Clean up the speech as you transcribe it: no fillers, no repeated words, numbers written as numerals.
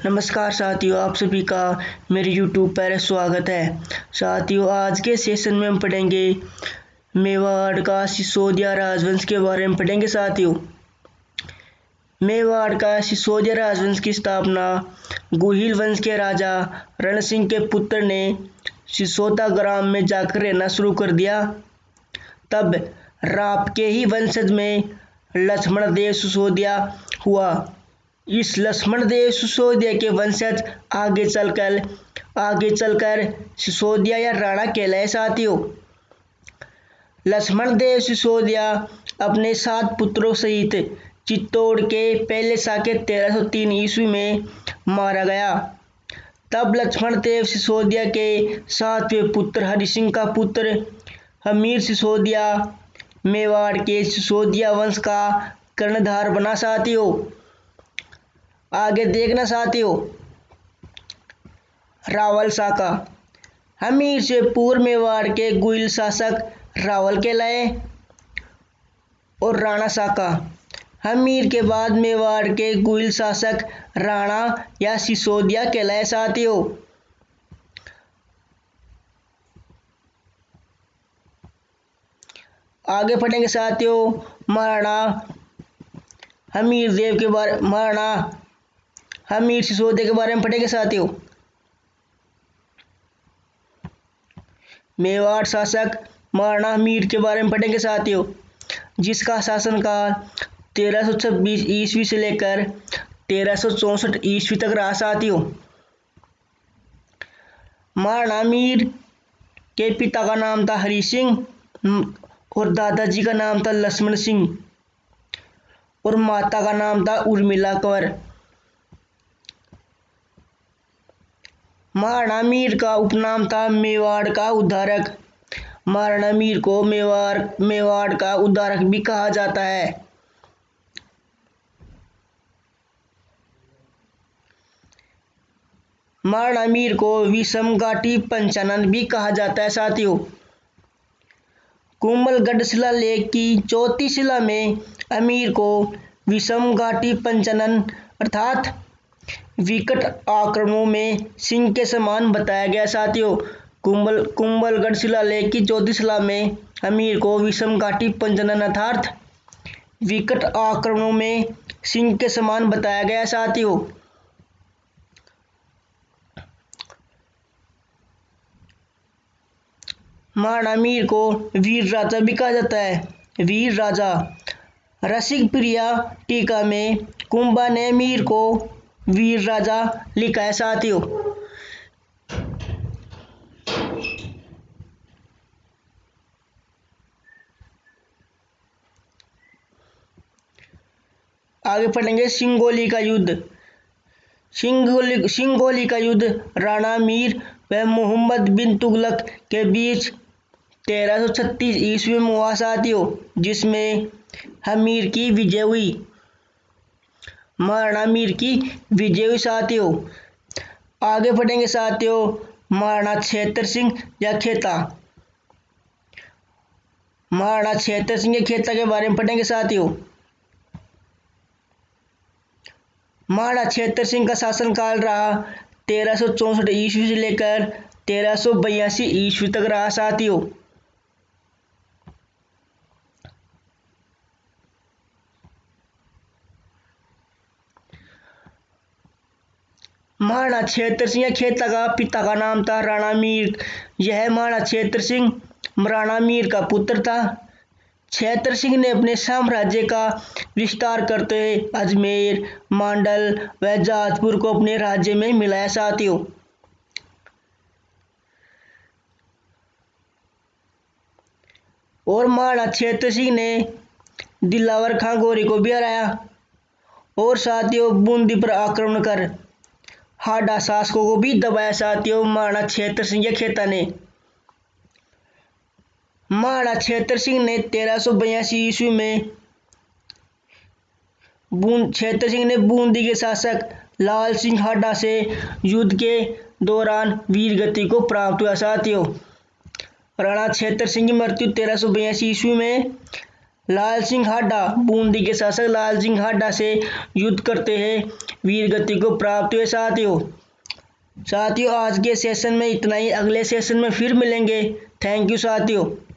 नमस्कार साथियों, आप सभी का मेरे YouTube पर स्वागत है। साथियों, आज के सेशन में हम पढ़ेंगे मेवाड़ का सिसोदिया राजवंश के बारे में पढ़ेंगे। साथियों, मेवाड़ का सिसोदिया राजवंश की स्थापना गुहिल वंश के राजा रण सिंह के पुत्र ने सिसोदा ग्राम में जाकर रहना शुरू कर दिया। तब राप के ही वंशज में लक्ष्मण देव सिसोदिया हुआ। इस लक्ष्मण देव सिसोदिया के वंशज आगे चलकर सिसोदिया या राणा कहलाए। साथियों, लक्ष्मण देव सिसोदिया अपने 7 पुत्रों सहित चित्तौड़ के पहले साके 1303 ईस्वी में मारा गया। तब लक्ष्मण देव सिसोदिया के 7वें पुत्र हरिसिंह का पुत्र हमीर सिसोदिया मेवाड़ के सिसोदिया वंश का कर्णधार बना। साथियों, आगे देखना। साथियों, रावल साका हमीर से पूर्व मेवाड़ के गुहिल शासक रावल कहलाए। और राणा साका हमीर के बाद मेवाड़ के गुहिल शासक राणा या सिसोदिया कहलाए। साथियों, आगे पढ़ेंगे। साथियों, महाराणा हमीर सिसोदिया के बारे में पढ़ेंगे। साथियों, मेवाड़ शासक महाराणा हमीर के बारे में पढ़ेंगे। साथियों, जिसका शासनकाल 1326 ईस्वी से लेकर 1364 ईस्वी तक रहा। साथियों, महाराणा हमीर के पिता का नाम था हरि सिंह और दादाजी का नाम था लक्ष्मण सिंह और माता का नाम था उर्मिला कंवर। महाराणा मीर का उपनाम था मेवाड़ का उद्धारक। महाराणा मीर को मेवाड़ का उद्धारक भी कहा जाता है। महाराणा मीर को विषम घाटी पंचानन भी कहा जाता है। साथियों, कुंभलगढ़ शिलालेख की चौथी शिला में अमीर को विषम घाटी पंचानन अर्थात विकट आक्रमणों में सिंह के समान बताया गया। साथियों, कुंभलगढ़ शिलालेख की चौथी शिला में अमीर को विषम घाटी पंचानन अर्थात विकट आक्रमणों में सिंह के समान बताया गया। साथियों, महाराणा मीर को वीर राजा भी कहा जाता है। वीर राजा रसिक प्रिया टीका में कुंभा ने मीर को वीर राजा लिखा है। साथियों, आगे पढ़ेंगे। सिंगोली का युद्ध। सिंगोली का युद्ध राणा मीर व मोहम्मद बिन तुगलक के बीच 1336 ईस्वी में हुआ। साथियों, जिसमें हमीर की विजय हुई। महाराणा मीर की विजय हुई। साथियों, आगे पढ़ेंगे। साथियों, महाराणा छेतर सिंह या खेता। महाराणा छेतर सिंह या खेता के बारे में पढ़ेंगे। साथियों, महाराणा छेतर सिंह का शासनकाल रहा 1364 ईस्वी से लेकर 1382 ईस्वी तक रहा। साथियों, महाराणा छेतर सिंह खेता का पिता का नाम था राणा मीर। यह महाराणा छेतर सिंह राणा मीर का पुत्र था। छेतर सिंह ने अपने साम्राज्य का विस्तार करते हुए अजमेर, मांडल व जाजपुर को अपने राज्य में मिलाया। साथियों, और महाराणा छेतर सिंह ने दिलावर खां गौरी को भी हराया और साथियों बूंदी पर आक्रमण कर हाडा शासकों को भी दबाया। साथियों, महाराणा छेतर सिंह या खेता ने महाराणा छेतर सिंह ने 1382 ईस्वी में छेतर सिंह ने बूंदी के शासक लाल सिंह हाडा से युद्ध के दौरान वीरगति को प्राप्त हुआ। साथियों, राणा छेतर सिंह की मृत्यु 1382 ईस्वी में लाल सिंह हाडा बूंदी के शासक लाल सिंह हाडा से युद्ध करते हैं, वीर गति को प्राप्त हुए। साथियों आज के सेशन में इतना ही, अगले सेशन में फिर मिलेंगे। थैंक यू साथियों।